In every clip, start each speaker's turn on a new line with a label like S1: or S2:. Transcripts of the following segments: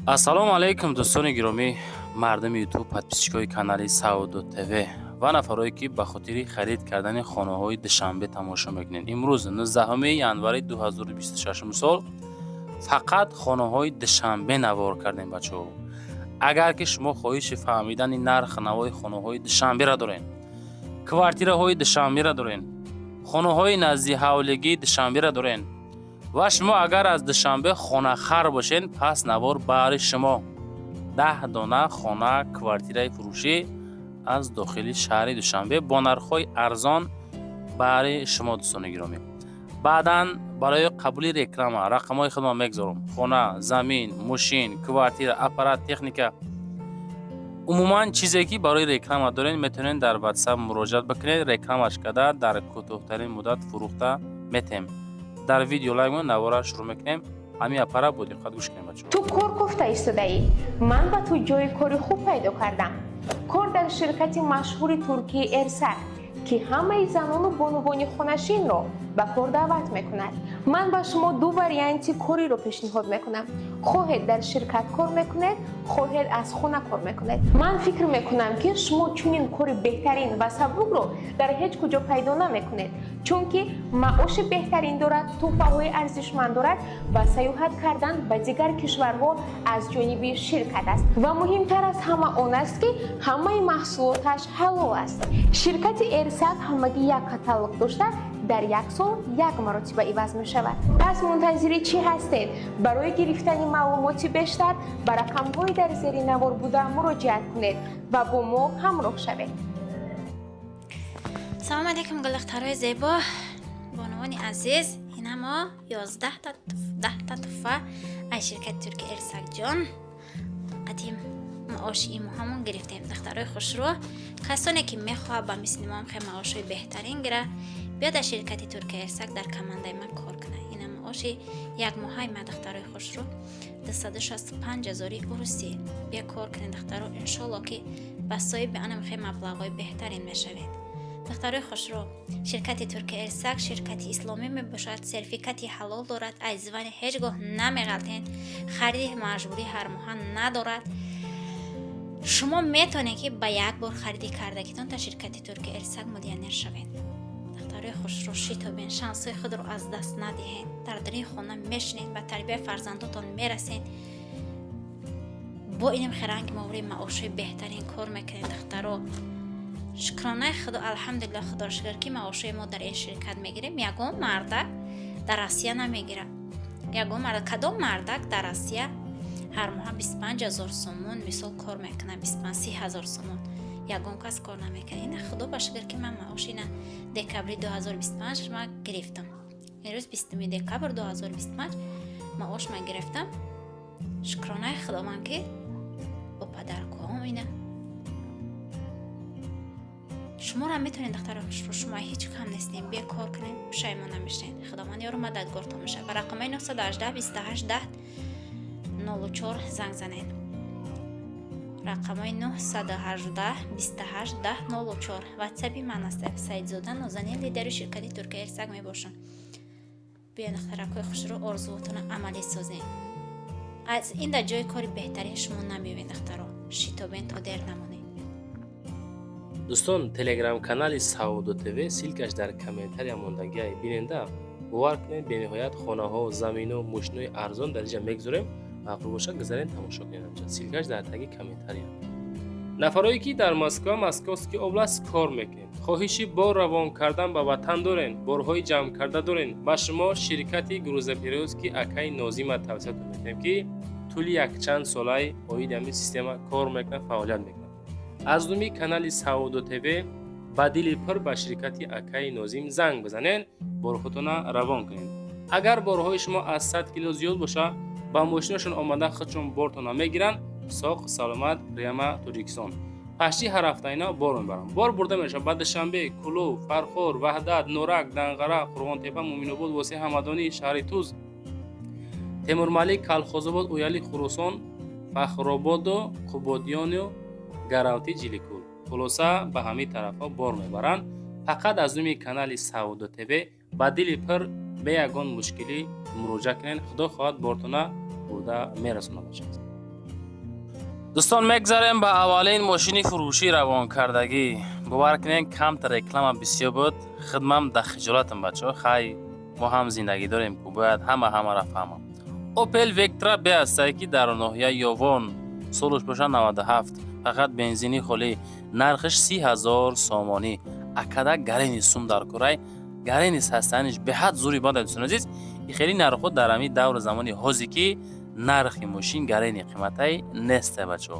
S1: ассалому алайкум дӯстони гиромӣ, мардами ютуб, подписчикои канали Саудо ТВ ва нафарое ки ба хотири харид кардани хонаҳои Душанбе тамошо мекунед. Имрӯз 19 январи 2026 сол фақат хонаҳои Душанбе навор кардем бачаҳо. агар ки шумо хоҳиши фаҳмидани нарх навои хонаҳои Душанберо доред, квартираҳои Душанберо доред, хонаҳои назди ҳавлигии Душанберо доред ва шумо агар аз Душанбе хонахар бошед, пас навор баҳри шумо 10 дона хона квартираи фурӯшӣ аз дохили шаҳри Душанбе бо нархҳои арзон баҳри шумо дӯстони гиромӣ. баъдан барои қабули реклама рақамҳои худро мегузорам. хона, замин, мошин, квартира, аппарат, техника, умуман чизе ки барои реклама доред, метавонед дар WhatsApp муроҷиат бикунед. Рекламаш карда дар кӯтоҳтарин муддат фурӯхта метем. дар видео лайв навора шурӯъ мекунем. ҳамин аппарат бо диққат гӯш кунед бачаҳо.
S2: ту кор гуфта истодаӣ, ман ба ту ҷои кори хуб пайдо кардам. кор дар ширкати машҳури Туркияи Эрсак ки ҳамаи занону бонувони хонашинро ба кор даъват мекунад. ман ба шумо ду варианти кориро пешниҳод мекунам. хоҳед дар ширкат кор мекунед, хоҳед аз хона кор мекунед. ман фикр мекунам ки шумо чунин кори беҳтарин ва сабукро дар ҳеҷ куҷо пайдо намекунед, чунки маоши беҳтарин дорад, тӯҳфаҳои арзишманд дорад ва саёҳат кардан ба дигар кишварҳо аз ҷониби ширкат аст. ва муҳимтар аз ҳама он аст ки ҳамаи маҳсулоташ ҳалол аст. ширкати Эрсак ҳамагӣ як каталог дошта, дар як сол як маротиба иваз мешавад. пас мунтазири чӣ ҳастед? барои гирифтани маълумоти бештар ба рақамҳои дар зери навор буда муроҷиат кунед ва бо мо ҳамроҳ шавед.
S3: салом алейкум гулдухтарои зебо, бонувони азиз. ина мо 11 та туфа аз ширкати Туркияи Эрсак ҷон қадим маоши имо ҳамон гирифтем. духтарои хушрӯ, касоне ки мехоҳад ба мисли мо хе маошҳои беҳтарин гира, биёд аз ширкати Туркияи Эрсак дар командаи ма кор кунад. ина маоши як моҳаи ма духтарои хушрӯ 265,000 урусӣ. бия кор кунед духтаро, иншоалло ки ба соҳиби анам хе маблағҳои беҳтарин мешавед. духтарои хушрӯ, ширкати Туркияи Эрсак ширкати исломӣ мебошад, сертификати ҳалол дорад, аз зивани ҳеҷ гоҳ намеғалтед, хариди маҷбурӣ ҳар моҳа надорад. шумо метавонед ки ба як бор хариди кардагитон та ширкати Туркияи Эрсак миллионер шавед. духтарои хушрӯ, шитобен, шансҳои худро аз даст надиҳед. дар дори хона мешинед, ба тарбияи фарзандотон мерасед. бо инам хиранги маври маошҳои беҳтарин кор мекунед. духтаро, шукронаи худо, алҳамдулиллаҳ, худоро шукр ки маошҳои мо дар ин ширкат мегирем. ягон мардак дар Россия намегирад. ягон мардак, кадом мардак дар Россия ҳар моҳа 25,000 сомон мисол кор мекунад, 25-30,000 сомон. ягон кас кор намекунад. ина худо ба шукр ки ман маоши ина декабри 2025 ма гирифтам. имрӯз 20 декабр 2025 маош ма гирифтам. шукронаи худоманд ки бо падаркоҳам ина шуморо метавонед духтаро хушрӯ, шумо ҳеҷ кам нестем, бия кор кунед, пушаймон намешавед. худованд ёру мададгортон мешавад. ба рақамаи 918 28 10 04 занг занед. рақамаи 918 28 10 04. ватсапи ман аст. Саидзода Нозанин, лидери ширкати Туркияи Эрсак мебошам. бия духтаракои хушрӯ, орзуотона амалӣ созед. аз ин дар ҷои кори беҳтарин шумо намеёбед духтаро. шитобен то дер намонед.
S1: дӯстон, телеграм канали Саудо ТВ силкаш дар комментария мондагиай биненда. бовар кунед, бениҳоят хонаҳо, замину, мошинои арзон дар инҷа мегузорем. мақбул бошад гузарен тамошо кунед. силкаш дар таги комментария. нафарои ки дар Москва, Московский област кор мекунед, хоҳиши бор равон кардан ба ватан дорен, борҳои ҷамъ карда дорен, ба шумо ширкати грузоперевозки акаи Нозима тавсия мекунем ки тӯли якчанд солаи оиди ҳамин система кор мекунад, фаъолият мекунад. аз думи канали Саудо ТВ ба дили пир ба ширкати акаи Нозим занг бизанед, борҳотона равон кунед. агар борҳои шумо аз 100 кило зиёд боша, ба мошинашон омада худшон бортона мегиранд. соғ саломат, прямо Тоҷикистон. пашти ҳар ҳафта ино бор мебарам. бор бурда мешавад ба Душанбе, Кулов, Фархор, Ваҳдат, Норак, Данғара, Қурғонтепа, Муминобод, Воси Ҳамадонӣ, шаҳри Туз, Темурмалик, Калхозобод, Уяли, Хурусон, Фахрободу, Қубодиёну, Гаравти, Ҷиликӯл. хулоса ба ҳамин тарафҳо бор мебаранд. фақат аз думи канали Саудо ТВ ба дили пир бе ягон мушкилӣ муроҷиат кунед. худо хоҳад бортона бурда мерасонад бошад. дӯстон, мегзарем ба аввалин мошини фурӯшии равонкардагӣ. бовар кунед, камтар реклама бисёр буд. хидмам да хиҷолатам бачаҳо. хай мо ҳам зиндагӣ дорем ки бояд ҳамаро фаҳмам. Opel Vectra B ҳастае ки дар ноҳияи Ёвон солуш бошад 97. фақат бензини холӣ. нархиш 30,000 сомонӣ. акада гарени сум дар курай. гарени ҳастаниш беҳад зури бада дӯстон азиз. и хеле нархҳо дар ҳамин давр замони ҳозир ки нархи мошин гарени қиматай нест бачаҳо.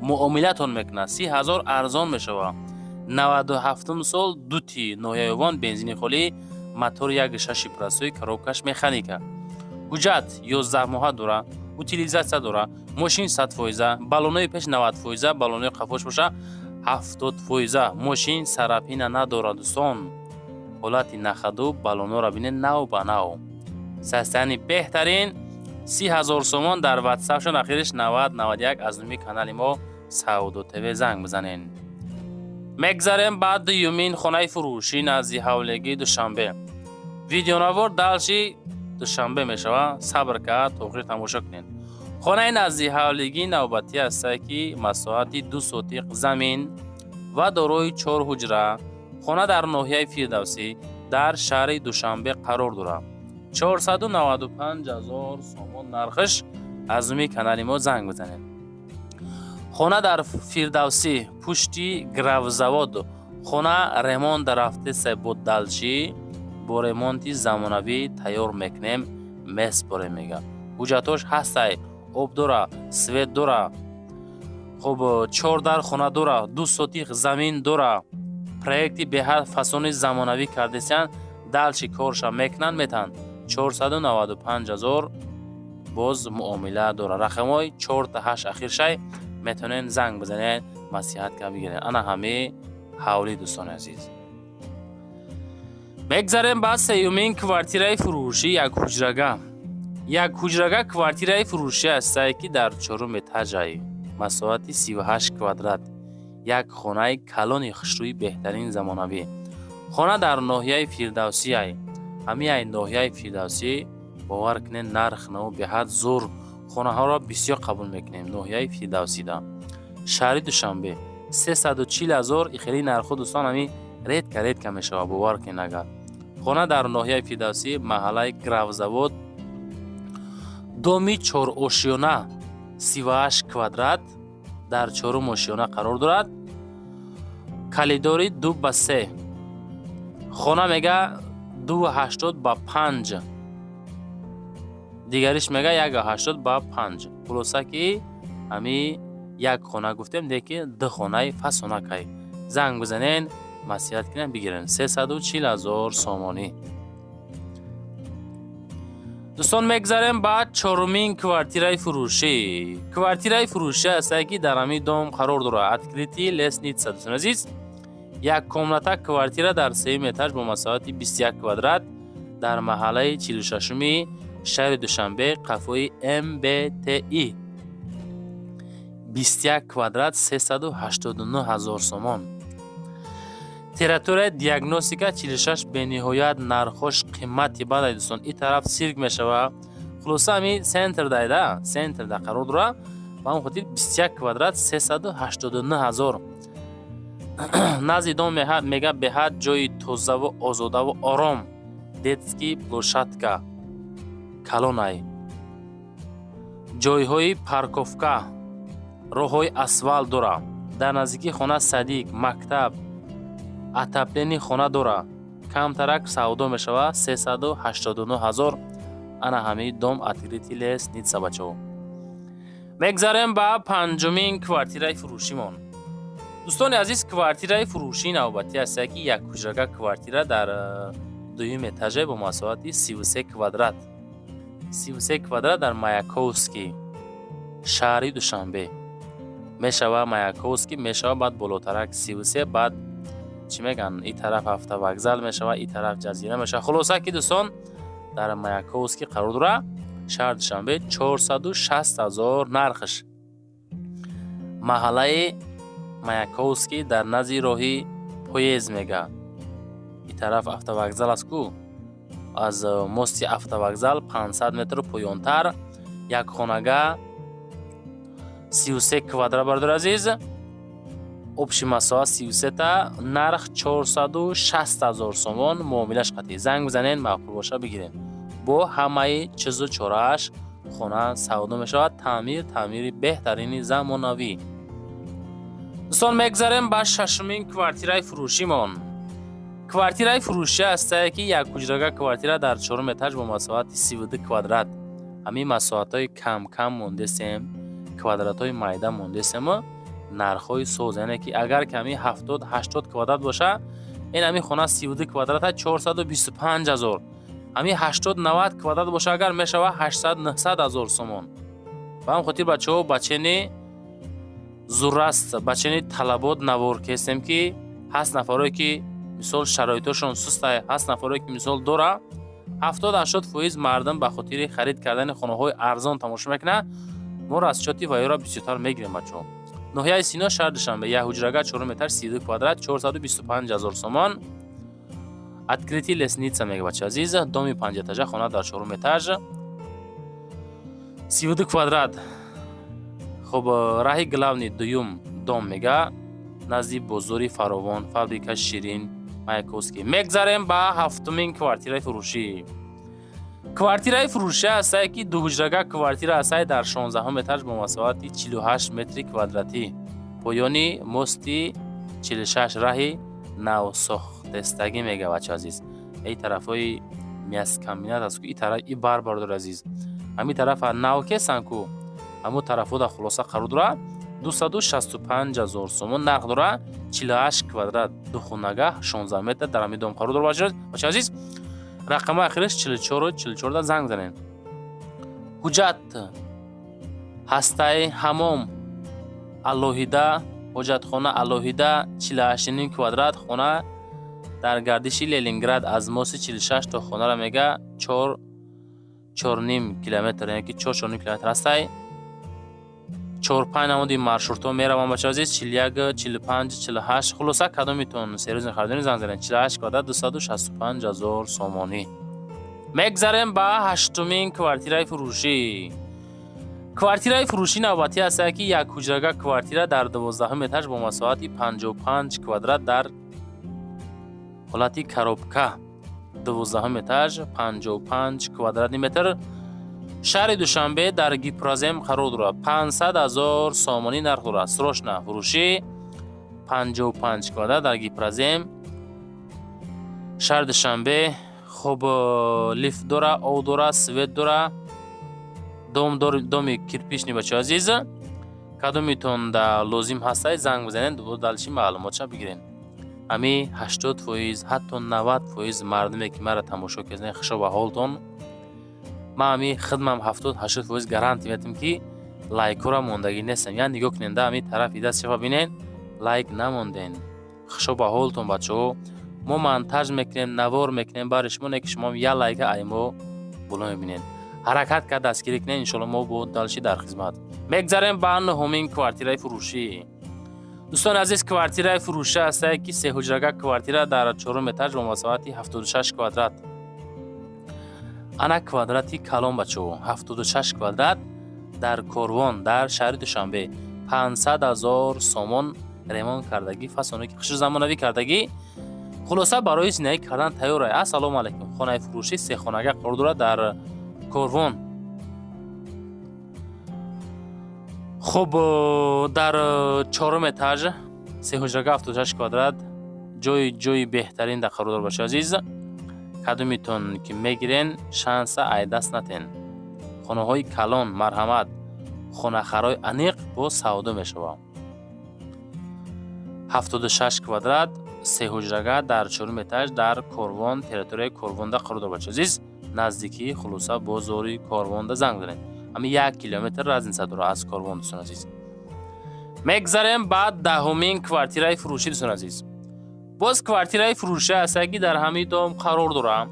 S1: муомилатон мекунад. 30,000 арзон мешавад. 97 сол дути ноҳияи Ёвон бензини холӣ, мотор 1.6 прасои коробкаш механика. ҳуҷҷат 11 моҳа дора, утилизатсия дора, мошин 100%, баллонои пеш 90%, баллонои қафош боша 70%. мошин сарапина надора дӯстон. ҳолати нахаду баллонора бинед нав ба нав. састани беҳтарин 30,000 сомон дар ватсапшон ахириш 9091 аз номи канали мо Сауду ТВ занг бизанед. мегзарем ба дуюмин хонаи фурӯшӣ назди ҳавлегии Душанбе. видеонавор далши Душанбе мешавад. сабр кард то охир тамошо кунед. хонаи назди ҳавлегии навбатӣ ҳастае ки масоҳати 2 сотиқ замин ва дорои 4 ҳуҷра. хона дар ноҳияи Фирдавсӣ дар шаҳри Душанбе қарор дорад. 495,000 сомон нархиш. аз номи канали мо занг бизанед. хона дар Фирдавсӣ пушти гравзавод. хона ремонт рафтасе буд далчи. бо ремонти замонавӣ тайёр мекунем, меспорем мега. ҳуҷҷатош ҳастай, об дора, свет дора. хуб 4 дар хона дора, 2 сотиқ замин дора. проекти беҳад фасони замонавӣ кардесян, далчи корша мекунанд метан. 495,000 боз муомила дора. рақамҳои 4 та 8 ахиршай метонен занг бизанед, маслиҳатка бигиред. ана ҳами ҳавли дӯстони азиз. мегзарем ба сеюмин квартираи фурӯшӣ якҳуҷрага. якҳуҷрага квартираи фурӯшӣ ҳастае ки дар 4 этажаи масоҳати 38 квадрат. як хонаи калони хушрӯи беҳтарин замонавӣ. хона дар ноҳияи Фирдавсӣ. ҳамин ноҳияи Фирдавсӣ бовар кунед нарх намо беҳад зур. хонаҳоро бисёр қабул мекунем. ноҳияи Фирдавсида шаҳри Душанбе 340,000. и хеле нархҳо дӯстон ҳамин редка мешавад. бовар кунед агар. хона дар ноҳияи Фирдавсӣ маҳаллаи Гравзавод доми 4 ошёна 38 квадрат дар 4 ошёна қарор дорад. калидори 2/3. хона мега 2.80/5. дигариш мега 1.80/5. хулоса ки ҳами як хона гуфтем, деки 2 хонаи фасонакай. занг бизанен, маслиҳат кунем бигирен. 340,000 сомонӣ. дӯстон, мегзарем ба 4-мин квартираи фурӯшӣ. квартираи фурӯшӣ ҳастае ки дар ҳамин дом қарор дорад. откритии лестница. дӯстон азиз, як комната квартира дар 3 этаж бо масоҳати 21 квадрат дар маҳаллаи 46-уми шаҳри Душанбе, қафои МБТИ. 21 квадрат 389,000 сомон. территорияи диагностика 46 бениҳоят нархош қимати бадай дӯстон. ин тараф сирк мешавад. хулоса ҳамин центрда қарор дорад. ба ҳамин хотир 21 квадрат 389,000. назди дом мега беҳад ҷои тозаву озодаву ором. детский площадка калонай. ҷойҳои парковка, роҳҳои асфалт дора. дар наздикии хона садик, мактаб, атаплени хона дора. камтарак савдо мешавад. 389,000. ана ҳамаи дом открити лестница бачаҳо. мегзарем ба 5-мин квартираи фурӯшимон. дӯстони азиз, квартираи фурӯшии навбатӣ ҳастае ки якҳуҷрага квартира дар 2 этаже бо масоҳати 33 квадрат. 33 квадрат дар Маяковский, шаҳри Душанбе. мешавад Маяковский, мешавад баъд болотарак 33, баъд чӣ меган, ин тараф автовокзал мешавад, ин тараф ҷазира мешавад. хулоса ки дӯстон, дар Маяковский қарор дорад. шаҳри Душанбе 460,000 нархиш. маҳаллаи Маяковский дар назди роҳи поезд мега. ин тараф автовокзал аст ку. аз мости автовокзал 500 метр поёнтар
S4: як хонага 33 квадрат бардор азиз. Общий масоат 33 та нарх 460,000 сомон. муомилаш қатъӣ. занг бизанен, маъқул боша бигирем. бо ҳамаи чизу чорааш хона савдо мешавад. таъмири беҳтарини замонавӣ. дӯстон, мегзарем ба шашумин квартираи фурӯшимон. квартираи фурӯшӣ ҳастае ки як ҳуҷрага квартира дар 4 этаж бо масоати 32 квадрат. ҳамин масоатҳои кам мондесем, квадратҳои майда мондесем, нархҳои соз, яъне ки агар ками 70-80 квадрат боша, ин ҳамин хона 32 квадрата 425,000. ҳамин 80-90 квадрат боша агар мешава 800-900,000 сомон. ба ҳам хотир бачаҳо бачени зурраст, бачени талабот навор кестем ки ҳаст нафарое ки мисол шароитошон сустай, ҳаст нафарое ки мисол дора 70-80% мардам ба хотири харид кардани хонаҳои арзон тамошо мекунад. мо расчоти вайёра бисёртар мегирем бачаҳо. ноҳияи Сино, шаҳр Душанбе, як ҳуҷрага 4 метр 32 квадрат 425,000 сомон. Открытие лестница мега бача азиз. доми 5 этажа, хона дар 4 этаж 32 квадрат. хуб, раҳи главни дуюм дом мега назди бозори Фаровон, фабрика Ширин, Маяковский. мегзарем ба ҳафтумин квартираи фурӯшӣ. квартираи фурӯшӣ ҳастае ки ду ҳуҷрага квартира ҳастае дар 16 этаж бо масоати 48 метри квадратӣ. поёни мости 46 раҳи навсохтестагӣ мега бача азиз. ин тарафҳои мяскомбинат аст ки ин тараф и бар бардор азиз. ҳамин тарафа навкесан ку ҳамун тарафода хулоса қарор дора 265,000 сомон нарх дора. 48 квадрат духонага 16 метр дар ҳамин дом қарор дора бача азиз. рақами ахираш 44 занг занен. ҳуҷҷат ҳастаи ҳамом алоҳида, ҳоҷатхона алоҳида 48 квадрат, хона дар гардиши Ленинград аз моси 46 то хонара мега 4.5 километр, яъне ки 4.5 километр ҳастаи 4-5 намуди маршрутҳо мераванд бача азиз. 41, 45, 48 хулоса кадомитон серӯзи харидони занг занен. 48 квадрат 265,000 сомонӣ. мегзарем ба ҳаштумин квартираи фурӯшӣ. квартираи фурӯшӣ навбатӣ ҳастае ки як ҳуҷрага квартира дар 12 этаж бо масоати 55 квадрат дар ҳолати коробка. 12 этаж 55 квадратный метр. шаҳри Душанбе дар Гипразем қарор дорад. 500,000 сомонӣ нарх дорад. срочна фурӯшӣ 55 квадрат дар Гипразем, шаҳри Душанбе. хуб, лифт дора, об дора, свет дора, доми кирпични бача азиз. кадомитон да лозим ҳастаи занг бизанен, далчи маълумотша бигирен. ҳами 80%, ҳатто 90% мардуме ки мара тамошо карден хушоба ҳолтон, ман ҳами хидмам 70-80% гарантия метам ки лайкора мондагӣ нестам. яъне нигоҳ кунен да ҳами тарафи даст шафа бинен, лайк намонден. хушоба ҳолтон бачаҳо. мо монтаж мекунем, навор мекунем бари шумо, не ки шумо я лайка ай мо було мебинен. ҳаракат кард дастгирӣ кунен, иншоалло мо бо далши дар хизмат. мегзарем ба нуҳумин квартираи фурӯшӣ. дӯстон азиз, квартираи фурӯшӣ ҳастае ки се ҳуҷрага квартира дар 4 этаж бо масоати 76 квадрат. ана квадрати калон бачаҳо 76 квадрат дар Корвон дар шаҳри Душанбе 500,000 сомон ремонт кардагӣ, фасоне ки қишр замонавӣ кардагӣ. хулоса барои зиндагӣ кардан тайёрай. ассалому алайкум. хонаи фурӯшӣ се хонага қарор дорад дар Корвон. хуб, дар 4 этаж се ҳуҷрага 76 квадрат ҷои беҳтарин да қарор дорад баша азиз. кадомитон ки мегирен шанса айдаст натен. хонаҳои калон, марҳамат, хонахарои аниқ бо савдо мешавад. 76 квадрат се ҳуҷрага дар 4 этаж дар Корвон, территорияи Корвонда қарор дорад баша азиз. наздикии хулоса бозори Корвонда занг занед. ҳами 1 километр разница дорад аз Корвон, дӯстон азиз. мегзарем ба даҳумин квартираи фурӯшӣ, дӯстон азиз. боз квартираи фурӯшӣ ҳастае ки дар ҳамин дом қарор дорад.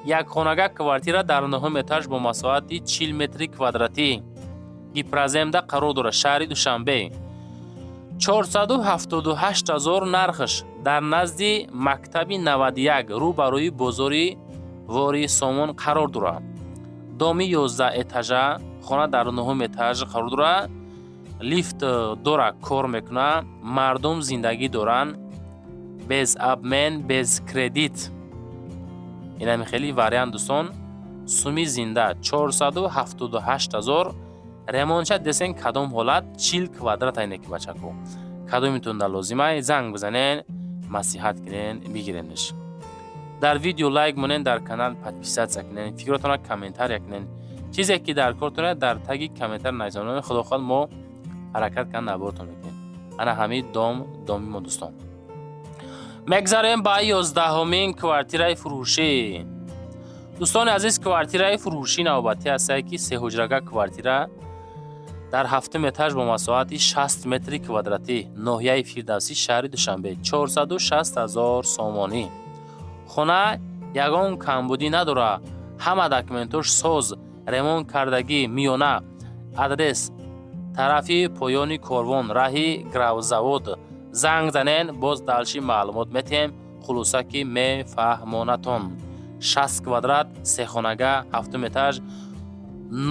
S4: як хонага квартира дар 9 этаж бо масоати 40 метри квадратӣ. Гипраземда қарор дорад. шаҳри Душанбе 478,000 нархаш дар назди мактаби 91 рӯ барои бозори вори Сомон қарор дорад. доми 11 этажа, хона дар 9 этаж қарор дорад. Лифт дора, кор мекуна. Мардум зиндагӣ доранд без обмен, без кредит. ин хеле вариант дӯстон. суми зинда 478 000. ремонтша десен кадом ҳолат 40 квадрат айне ки бачако. кадомитон да лозимай занг бизанен, масиҳат кунен, бигиренш. дар видео лайк монен, дар канал подписатсия кунен, фикротона комментария кунен. чизе ки дар кортона дар таги комментар найзанон. худохоҳ мо ҳаракат кан набортон мекунем. ана ҳамин доми мо дӯстон. мегзарем ба 11-умин квартираи фурӯшӣ. дӯстони азиз, квартираи фурӯшӣ навбатӣ аст ки сеҳуҷрага квартира дар 7 этаж бо масоҳати 60 метри квадратӣ, ноҳияи Фирдавсӣ, шаҳри Душанбе, 460 000 сомонӣ. хона ягон камбудӣ надорад. ҳама документош соз, ремонт кардагӣ, миёна, адрес тарафи поёни корвон, раҳи гравзавод. занг занен, боз далши маълумот метиҳем. хулоса ки мефаҳмонатон. 60 квадрат, сехонага, 7 этаж,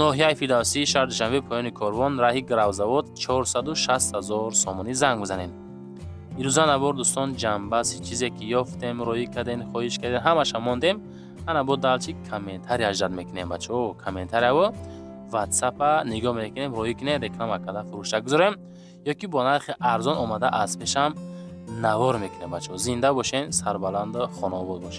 S4: ноҳияи Фирдавсӣ, шаҳри Душанбе, поёни корвон, раҳи гравзавод, 460 000 сомонӣ. занг бизанен. ирӯза набор дӯстон ҷанбаси чизе ки ёфтем, роӣ кардем, хоҳиш кардем, ҳамаша мондем. ана бо далчи комментария аждад мекунем бачаҳо. комментарияво ватсапа нигоҳ мекунем, роӣ кунем, реклама карда фурӯшта гузорем, ё ки бо нархи арзон омада аз пешам навор мекунем бачаҳо. зинда бошен, сарбаланд, хонобод бошен.